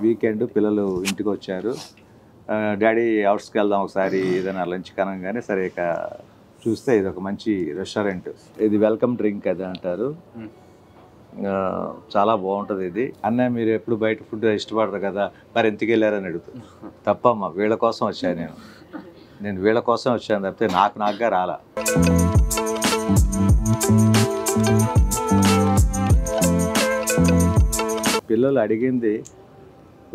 Weekend పిల్లలు ఇంటికి వచ్చారు. డాడీ అవుట్స్కి వెళ్దాం ఒకసారి ఏదైనా లంచ్ కనంగానే సరే ఇక చూస్తే ఇది ఒక మంచి రెస్టారెంట్. ఇది వెల్కమ్ డ్రింక్ అది అంటారు. చాలా బాగుంటుంది ఇది. అన్నయ్య మీరు ఎప్పుడు బయట ఫుడ్ ఇష్టపడరు కదా, మరి ఎందుకు వెళ్ళారని అడుగుతుంది. తప్పమ్మా, వీళ్ళ కోసం వచ్చాను నేను వీళ్ళ కోసం వచ్చాను తప్పితే నాకుగా రాలా. పిల్లలు అడిగింది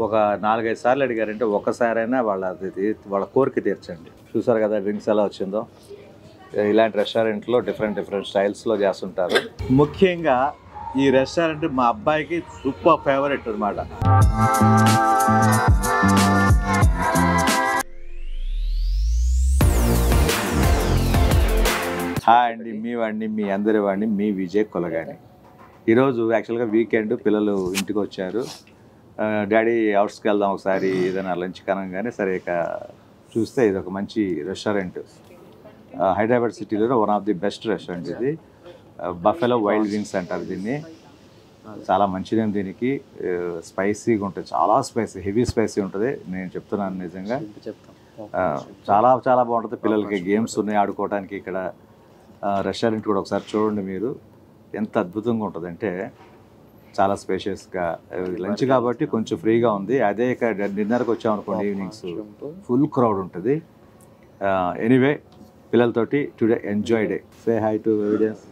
ఒక 4-5 సార్లు అడిగారంటే ఒక్కసారైనా వాళ్ళ కోరిక తీర్చండి. చూసారు కదా డ్రింక్స్ ఎలా వచ్చిందో. ఇలాంటి రెస్టారెంట్లో డిఫరెంట్ స్టైల్స్లో చేస్తుంటారు. ముఖ్యంగా ఈ రెస్టారెంట్ మా అబ్బాయికి సూపర్ ఫేవరెట్ అనమాట. హాయ్ అండి, మీ అందరి వాడిని మీ విజయ్ కొలగాని. ఈరోజు యాక్చువల్గా వీకెండ్ పిల్లలు ఇంటికి వచ్చారు. డాడీ అవుట్స్కి వెళ్దాం ఒకసారి ఏదైనా లంచ్ కనంగానే సరే ఇక చూస్తే ఇది ఒక మంచి రెస్టారెంట్. హైదరాబాద్ సిటీలో one of the best restaurant ఇది. బఫెలో వైల్డ్ వింగ్స్ అంటారు దీన్ని. చాలా మంచిది దీనికి. స్పైసీగా ఉంటుంది, చాలా హెవీ స్పైసీ ఉంటుంది. నేను చెప్తున్నాను నిజంగా చాలా బాగుంటుంది. పిల్లలకి గేమ్స్ ఉన్నాయి ఆడుకోవడానికి. ఇక్కడ రెస్టారెంట్ కూడా ఒకసారి చూడండి మీరు, ఎంత అద్భుతంగా ఉంటుందంటే చాలా స్పేషియస్గా. లంచ్ కాబట్టి కొంచెం ఫ్రీగా ఉంది. అదే ఇక్కడ డిన్నర్కి వచ్చామనుకోండి ఈవినింగ్స్ ఫుల్ క్రౌడ్ ఉంటుంది. ఎనీవే పిల్లలతోటి today enjoy day. Say hi to evidence.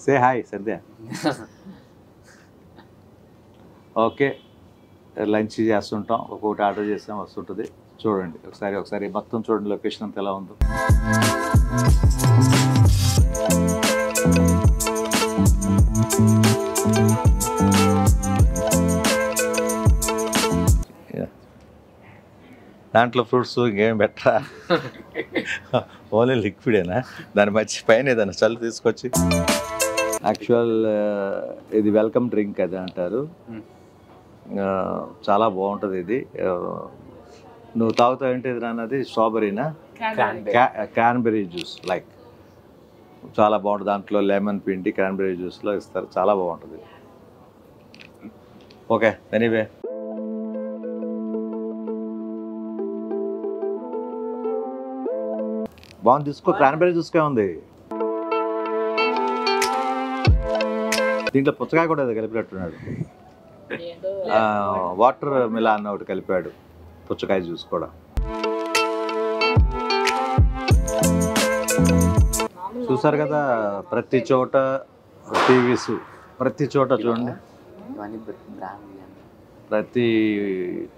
Say hi సర్దే. ఓకే, లంచ్ చేస్తుంటాం, ఒక్కొక్కటి ఆర్డర్ చేస్తాం వస్తుంటుంది. చూడండి ఒకసారి మొత్తం చూడండి లొకేషన్ అంతా ఎలా ఉందో. దాంట్లో ఫ్రూట్స్ ఇంకేం బెటరా, ఓన్లీ లిక్విడేనా? దాని మధ్య పైన ఏదైనా చల్లు తీసుకొచ్చి. యాక్చువల్ ఇది వెల్కమ్ డ్రింక్ అది అంటారు. చాలా బాగుంటుంది ఇది. నువ్వు తాగుతావు ఏంటి ఇది అన్నది స్ట్రాబెర్రీనా, క్యాన్బెర్రీ జ్యూస్ లైక్. చాలా బాగుంటుంది. దాంట్లో లెమన్ పిండి క్యాన్బెర్రీ జ్యూస్లో ఇస్తారు, చాలా బాగుంటుంది. ఓకే, ఎనీవే బాగుంది. తీసుకో, క్రాన్బెర్రీ జ్యూస్కే ఉంది. దీంట్లో పుచ్చకాయ కూడా ఏదో కలిపినట్టున్నాడు. వాటర్ మిలాన్ ఒకటి కలిపాడు, పుచ్చకాయ జ్యూస్ కూడా. చూసారు కదా ప్రతి చోట టీవీస్, ప్రతి చోట చూడండి. ప్రతి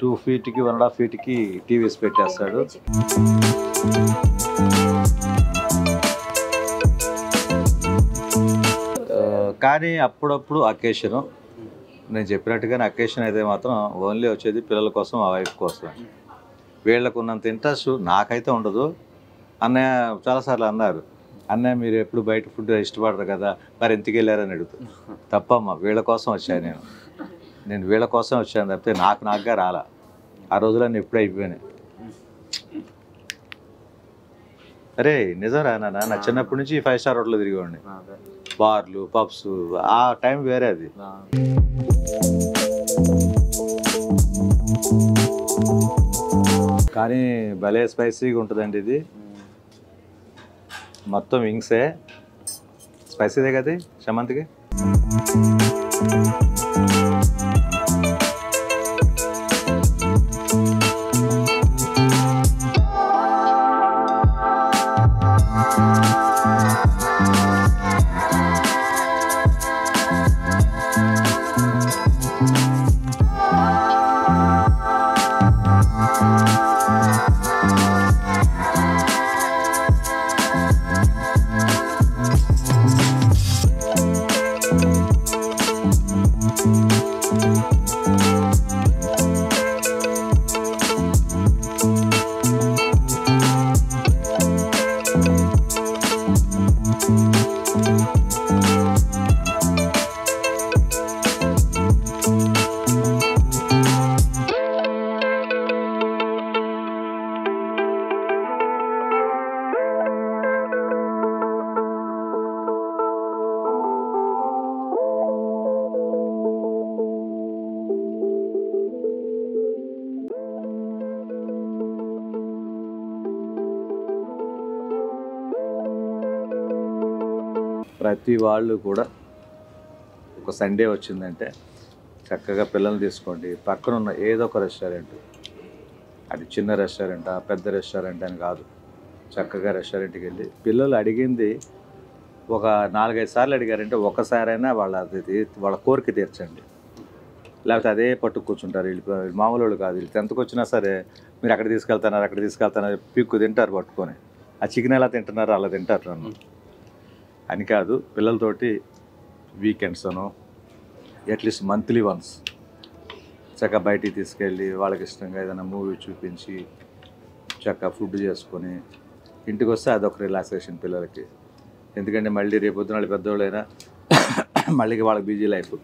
2 ఫీట్కి 1.5 ఫీట్కి టీవీస్ పెట్టేస్తాడు. కానీ అప్పుడప్పుడు అకేషను, నేను చెప్పినట్టుగానే అకేషన్ అయితే మాత్రం ఓన్లీ వచ్చేది పిల్లల కోసం, ఆ వైఫ్ కోసం. వీళ్ళకు ఉన్నంత ఇంట్రెస్ట్ నాకైతే ఉండదు. అన్నయ్య చాలాసార్లు అన్నారు, అన్నయ్య మీరు ఎప్పుడు బయట ఫుడ్ ఇష్టపడరు కదా, మరి ఎందుకు వెళ్ళారని అడుగుతుంది. తప్పమ్మా, వీళ్ళ కోసం వచ్చాను నేను వీళ్ళ కోసం వచ్చాను తప్పితే నాకుగా రాలా. ఆ రోజులన్నీ ఎప్పుడూ అయిపోయినాయి. అరే నిజంరా నాన్న, నా చిన్నప్పటి నుంచి 5 స్టార్ హోటల్లో తిరిగేవాడిని. బార్లు, పబ్స్, ఆ టైం వేరే అది. కానీ భలే స్పైసీగా ఉంటుందండి ఇది. మొత్తం వింగ్సే స్పైసీదే కదా సమంతికి. ప్రతి వాళ్ళు కూడా ఒక సండే వచ్చిందంటే చక్కగా పిల్లల్ని తీసుకోండి, పక్కన ఉన్న ఏదో ఒక రెస్టారెంట్, అది చిన్న రెస్టారెంటా పెద్ద రెస్టారెంట్ అని కాదు, చక్కగా రెస్టారెంట్కి వెళ్ళి పిల్లలు అడిగింది ఒక 4-5 సార్లు అడిగారంటే ఒకసారైనా వాళ్ళ కోరిక తీర్చండి. లేకపోతే అదే పట్టు కూర్చుంటారు. వీళ్ళు మామూలు వాళ్ళు కాదు, వీళ్ళు 10th వచ్చినా సరే మీరు అక్కడ తీసుకెళ్తున్నారు పిక్కు తింటారు పట్టుకొని. ఆ చికెన్ ఎలా తింటున్నారు అలా తింటారు నన్ను అని కాదు. పిల్లలతోటి వీకెండ్స్ అనో అట్లీస్ట్ మంత్లీ వన్స్ చక్కగా బయటికి తీసుకెళ్ళి వాళ్ళకి ఇష్టంగా ఏదైనా మూవీ చూపించి చక్కగా ఫుడ్ చేసుకొని ఇంటికి వస్తే అదొక రిలాక్సేషన్ పిల్లలకి. ఎందుకంటే మళ్ళీ రేపొద్దున వాళ్ళు పెద్దవాళ్ళైనా మళ్ళీ వాళ్ళకి బిజీ లైఫ్,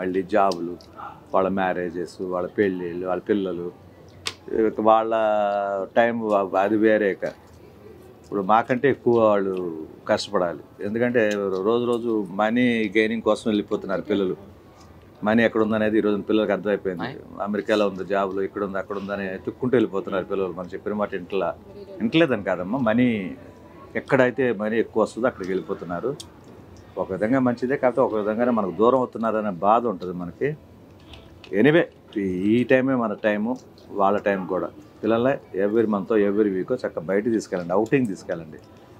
మళ్ళీ జాబులు, వాళ్ళ మ్యారేజెస్, వాళ్ళ పెళ్ళిళ్ళు, వాళ్ళ పిల్లలు, వాళ్ళ టైం అది వేరేక. ఇప్పుడు మాకంటే ఎక్కువ వాళ్ళు కష్టపడాలి. ఎందుకంటే రోజు మనీ గెయినింగ్ కోసం వెళ్ళిపోతున్నారు పిల్లలు. మనీ ఎక్కడ ఉందనేది ఈరోజు పిల్లలకి అర్థమైపోయింది. అమెరికాలో ఉంది జాబులు, ఇక్కడ ఉంది అక్కడ ఉందని ఎత్తుక్కుంటూ వెళ్ళిపోతున్నారు పిల్లలు. మనం చెప్పిన మాట ఇంట్లేదని కాదమ్మా, మనీ ఎక్కడైతే మనీ ఎక్కువ వస్తుందో అక్కడికి వెళ్ళిపోతున్నారు. ఒక విధంగా మంచిదే, కాకపోతే ఒక విధంగానే మనకు దూరం అవుతున్నారనే బాధ ఉంటుంది మనకి. ఎనీవే ఈ టైమే మన టైము, వాళ్ళ టైం కూడా. పిల్లలే ఎవ్రీ మంత్ ఎవ్రీ వీక్ చక్కగా బయట తీసుకెళ్ళండి, అవుటింగ్ తీసుకెళ్ళండి.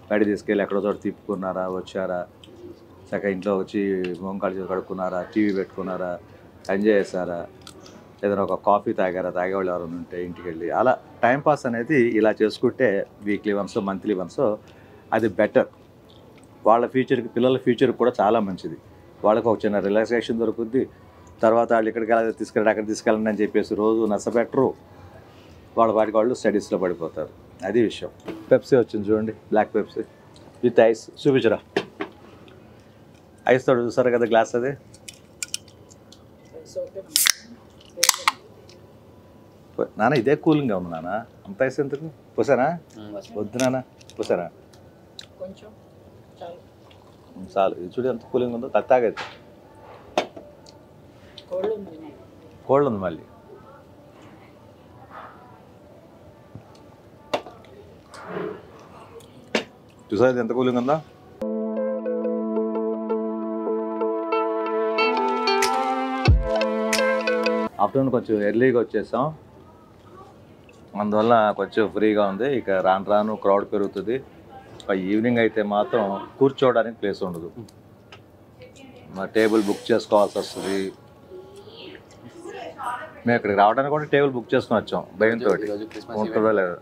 బయట తీసుకెళ్ళి ఎక్కడో చోట తిప్పుకున్నారా, వచ్చారా, చక్కగా ఇంట్లో వచ్చి మొంకాళ్ళు కడుక్కున్నారా, టీవీ పెట్టుకున్నారా, ఎంజాయ్ చేశారా, ఏదైనా ఒక కాఫీ తాగేవాళ్ళు ఎవరైనా ఉంటే ఇంటికి వెళ్ళి అలా టైంపాస్ అనేది ఇలా చేసుకుంటే వీక్లీ వన్స్ మంత్లీ వన్స్ అది బెటర్. వాళ్ళ ఫ్యూచర్కి, పిల్లల ఫ్యూచర్ కూడా చాలా మంచిది. వాళ్ళకి ఒక చిన్న రిలాక్సేషన్ దొరుకుద్ది. తర్వాత వాళ్ళు ఇక్కడికి తీసుకెళ్ళండి అక్కడ తీసుకెళ్ళండి అని చెప్పేసి రోజు నచ్చబెట్టరు. వాళ్ళ వాటికి వాళ్ళు స్టడీస్లో పడిపోతారు. అది విషయం. పెప్సీ వచ్చింది చూడండి, బ్లాక్ పెప్సీ విత్ ఐస్. చూపించరా ఐస్ తోడు, చూసారు కదా గ్లాస్ అది. నాన్న ఇదే కూలింగ్గా ఉంది నాన్న, అంత ఐస్ ఎందుకు పోసానా? వద్దు నాన్న పోసారా, చాలు. ఇది చూడు ఎంత కూలింగ్ ఉందో, తాగేది. కోల్డ్ ఉంది మళ్ళీ. చూసారు ఎంత కూలింగ్ ఉందో. ఆఫ్టర్నూన్ కొంచెం ఎర్లీగా వచ్చేసాం, అందువల్ల కొంచెం ఫ్రీగా ఉంది. ఇక రాను రాను క్రౌడ్ పెరుగుతుంది. ఈవినింగ్ అయితే మాత్రం కూర్చోవడానికి ప్లేస్ ఉండదు, మా టేబుల్ బుక్ చేసుకోవాల్సి వస్తుంది. మేము ఇక్కడికి రావడానికి కూడా టేబుల్ బుక్ చేసుకుని వచ్చాం భయంతో, ఉంటుందో లేదు.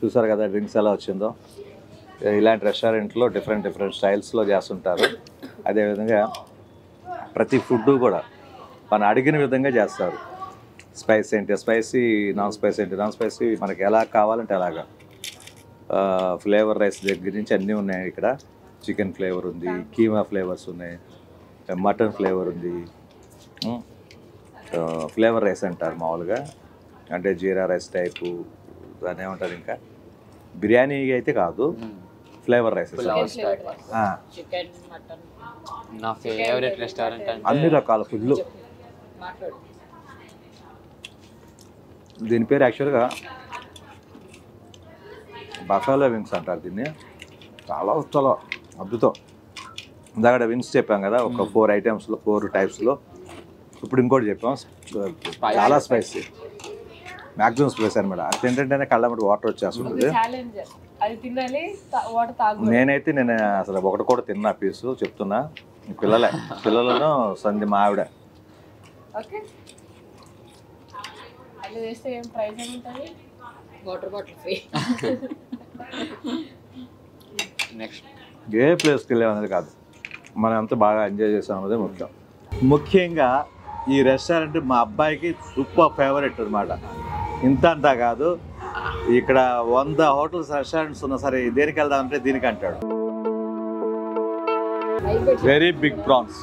చూసారు కదా డ్రింక్స్ ఎలా వచ్చిందో. ఇలాంటి రెస్టారెంట్లో డిఫరెంట్ స్టైల్స్లో చేస్తుంటారు. అదేవిధంగా ప్రతి ఫుడ్ కూడా మనం అడిగిన విధంగా చేస్తారు. స్పైసీ ఏంటి స్పైసీ, నాన్ స్పైసీ ఏంటి నాన్ స్పైసీ, మనకి ఎలా కావాలంటే అలాగా. ఫ్లేవర్ రైస్ దగ్గర నుంచి అన్నీ ఉన్నాయి ఇక్కడ. చికెన్ ఫ్లేవర్ ఉంది, కీమా ఫ్లేవర్స్ ఉన్నాయి, మటన్ ఫ్లేవర్ ఉంది. ఫ్లేవర్ రైస్ అంటారు మామూలుగా, అంటే జీరా రైస్ టైపు దాన్ని ఏమంటారు. ఇంకా బిర్యానీ అయితే కాదు, ఫ్లేవర్ రైస్. అన్ని రకాల ఫుడ్లు. దీని పేరు యాక్చువల్గా బఫాలో వింగ్స్ అంటారు దీన్ని. చాలా అద్భుతం. ఇందాక వింగ్స్ చెప్పాం కదా, ఒక 4 ఐటమ్స్లో 4 టైప్స్లో. ఇప్పుడు ఇంకోటి చెప్పాం, చాలా స్పైసీ, మ్యాక్సిమం స్పైసీ అనమాట. అది ఏంటంటేనే కళ్ళ మటు వాటర్ వచ్చేస్తుంది. నేనైతే అసలు ఒకటి కూడా తిన్నా పీసు, చెప్తున్నా. పిల్లలను సంధి మా ఆవిడ. ఏ ప్లేస్కి వెళ్ళామనేది కాదు, మనం ఎంత బాగా ఎంజాయ్ చేసాం అనేది ముఖ్యం. ముఖ్యంగా ఈ రెస్టారెంట్ మా అబ్బాయికి సూపర్ ఫేవరెట్ అనమాట. ఇంత అంతా కాదు, ఇక్కడ 100 హోటల్స్ రెస్టారెంట్స్ ఉన్నా సరే దేనికి వెళ్దామంటే దీనికి అంటాడు. Very big prawns.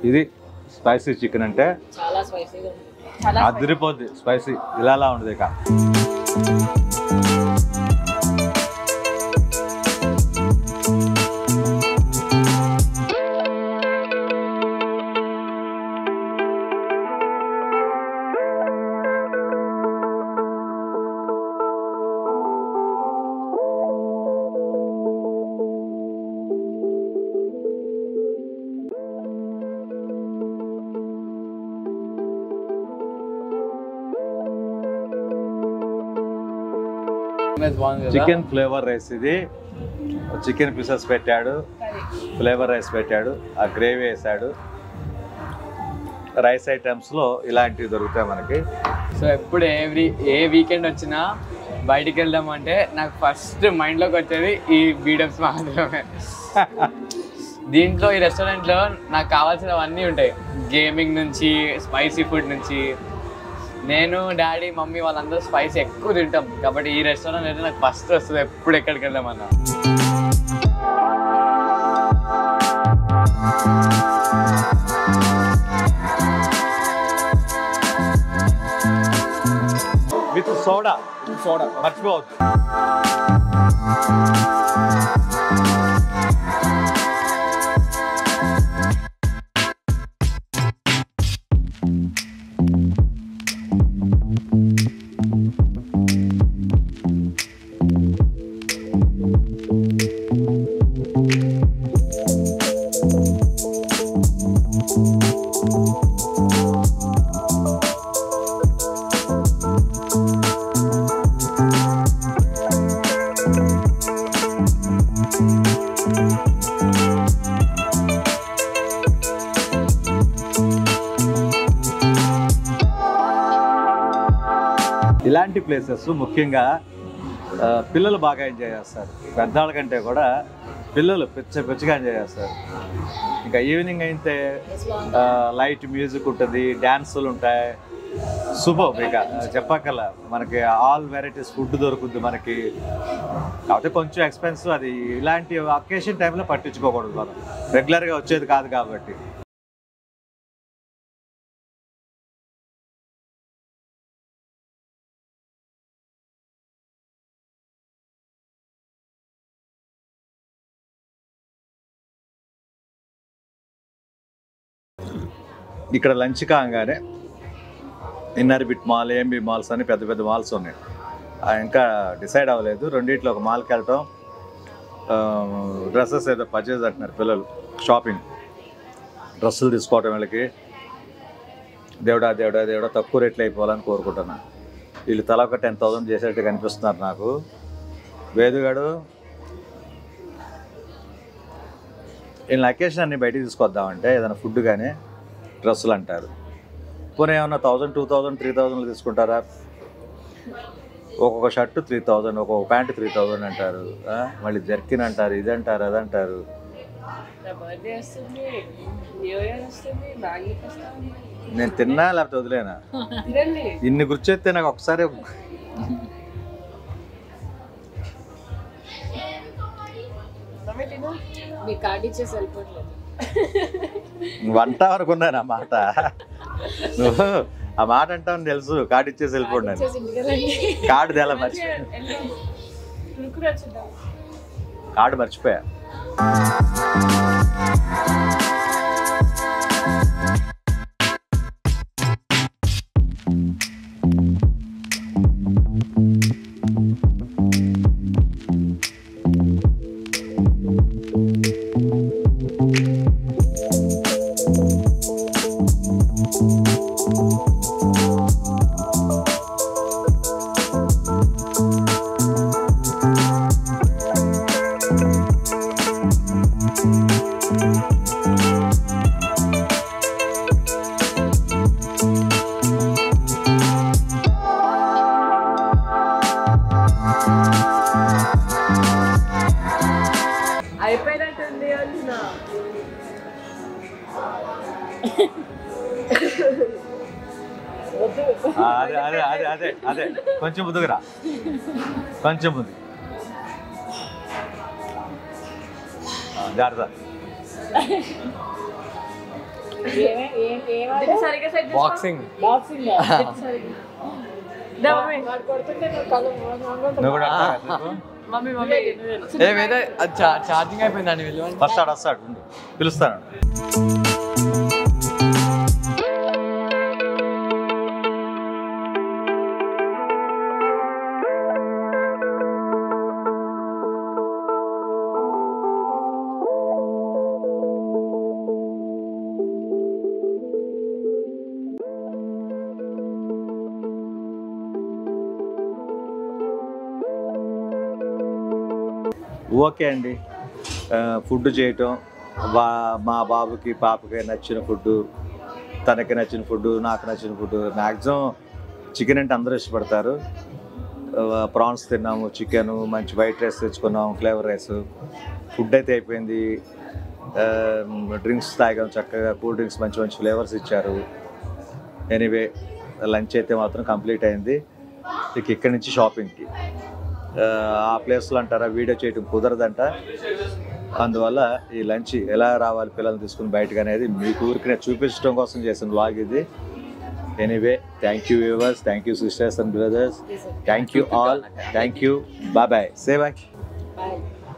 ఇది స్పైసీ చికెన్ అంటే చాలా స్పైసీగా అదిరిపోద్ది. స్పైసీ ఇలా ఉండదు ఇక. Chicken flavour rice. ఇది చికెన్ పీసెస్ పెట్టాడు, ఫ్లేవర్ రైస్ పెట్టాడు, ఆ గ్రేవీ వేసాడు. రైస్ ఐటమ్స్లో ఇలాంటివి దొరుకుతాయి మనకి. సో ఎప్పుడు ఏ వీకెండ్ వచ్చినా బయటికి వెళ్దాం అంటే నాకు ఫస్ట్ మైండ్లోకి వచ్చేది ఈ బీడప్స్ మాత్రమే. దీంట్లో ఈ రెస్టారెంట్లో నాకు కావాల్సినవన్నీ ఉంటాయి. గేమింగ్ నుంచి స్పైసీ ఫుడ్ నుంచి. నేను డాడీ మమ్మీ వాళ్ళందరూ స్పైసీ ఎక్కువ తింటాం కాబట్టి ఈ రెస్టారెంట్ అయితే నాకు ఫస్ట్ వస్తుంది ఎప్పుడు ఎక్కడికి వెళ్దామన్నా. విత్ సోడా మర్చిపోవద్దు. ఇలాంటి ప్లేసెస్ ముఖ్యంగా పిల్లలు బాగా ఎంజాయ్ చేస్తారు. పెద్దవాళ్ళ కంటే కూడా పిల్లలు పిచ్చిగా ఎంజాయ్ చేస్తారు. ఇంకా ఈవినింగ్ అయితే లైట్ మ్యూజిక్ ఉంటుంది, డ్యాన్సులు ఉంటాయి. సూపర్. ఇక చెప్పక్కల మనకి ఆల్ వెరైటీస్ ఫుడ్ దొరుకుద్ది మనకి. కాకపోతే కొంచెం ఎక్స్పెన్సివ్. అది ఇలాంటి అకేషన్ టైంలో పట్టించుకోకూడదు, మనం రెగ్యులర్గా వచ్చేది కాదు కాబట్టి. ఇక్కడ లంచ్ కాగానే inner bit mall, AMB malls అని పెద్ద పెద్ద మాల్స్ ఉన్నాయి. ఇంకా డిసైడ్ అవ్వలేదు. రెండిట్లో ఒక మాల్కి వెళ్ళటం, డ్రెస్సెస్ ఏదో పర్చేజ్ అంటున్నారు పిల్లలు, షాపింగ్. డ్రెస్సులు తీసుకోవటం వీళ్ళకి దేవుడా దేవుడా దేవుడా తక్కువ రేట్లు అయిపోవాలని కోరుకుంటున్నా. వీళ్ళు తల ఒక 10,000 చేసేట్టు కనిపిస్తున్నారు నాకు. వేదుగాడు వీళ్ళ అకేషన్ అన్ని బయటికి తీసుకొద్దామంటే ఏదైనా ఫుడ్ కానీ డ్రెస్సులు అంటారు. పోనీ ఏమన్నా 1,000, 2,000, 3,000 తీసుకుంటారా? ఒక్కొక్క షర్టు 3,000, ఒక్కొక్క ప్యాంటు 3,000 అంటారు. మళ్ళీ జర్కిన్ అంటారు, ఇది అంటారు, అది అంటారు. నేను తిన్నా లేకపోతే వదిలేనా? ఇన్ని గుర్చేస్తే నాకు ఒకసారి వంట అనుకున్నాను ఆ మాట. నువ్వు ఆ మాట అంటావని తెలుసు. కార్డు ఇచ్చేసి వెళ్ళిపోండి. కార్డు ఎలా మర్చిపోయా, కార్డు మర్చిపోయా. అయిపోయినట్టుంది అంటున్నా. అదే అదే అదే అదే అదే కొంచెం ముందుకురా, కొంచెం ముందు. జాగ్రత్త. బాక్సింగ్ నువ్వు కూడా ఏమైతే ఛార్జింగ్ అయిపోయిందండి. వస్తాడు పిలుస్తాను. ఓకే అండి, ఫుడ్ చేయటం మా బాబుకి పాపకి నచ్చిన ఫుడ్డు, తనకి నచ్చిన ఫుడ్డు, నాకు నచ్చిన ఫుడ్డు. మ్యాక్సిమం చికెన్ అంటే అందరూ ఇష్టపడతారు. ప్రాన్స్ తిన్నాము, చికెను, మంచి వైట్ రైస్ తెచ్చుకున్నాము, ఫ్లేవర్ రైస్. ఫుడ్ అయితే అయిపోయింది. డ్రింక్స్ తాగాం చక్కగా, కూల్ డ్రింక్స్ మంచి మంచి ఫ్లేవర్స్ ఇచ్చారు. ఎనీవే లంచ్ అయితే మాత్రం కంప్లీట్ అయింది. ఇక ఇక్కడి నుంచి షాపింగ్కి. ఆ ప్లేస్లో అంటారా వీడియో చేయడం కుదరదంట. అందువల్ల ఈ లంచ్ ఎలా రావాలి పిల్లల్ని తీసుకుని బయటకు అనేది మీకు ఊరికి చూపించడం కోసం చేసిన వ్లాగ్ ఇది. Anyway thank you viewers, thank you sisters and brothers, thank you all, thank you. Bye bye. Say bye.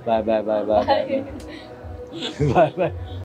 Bye bye bye bye bye bye.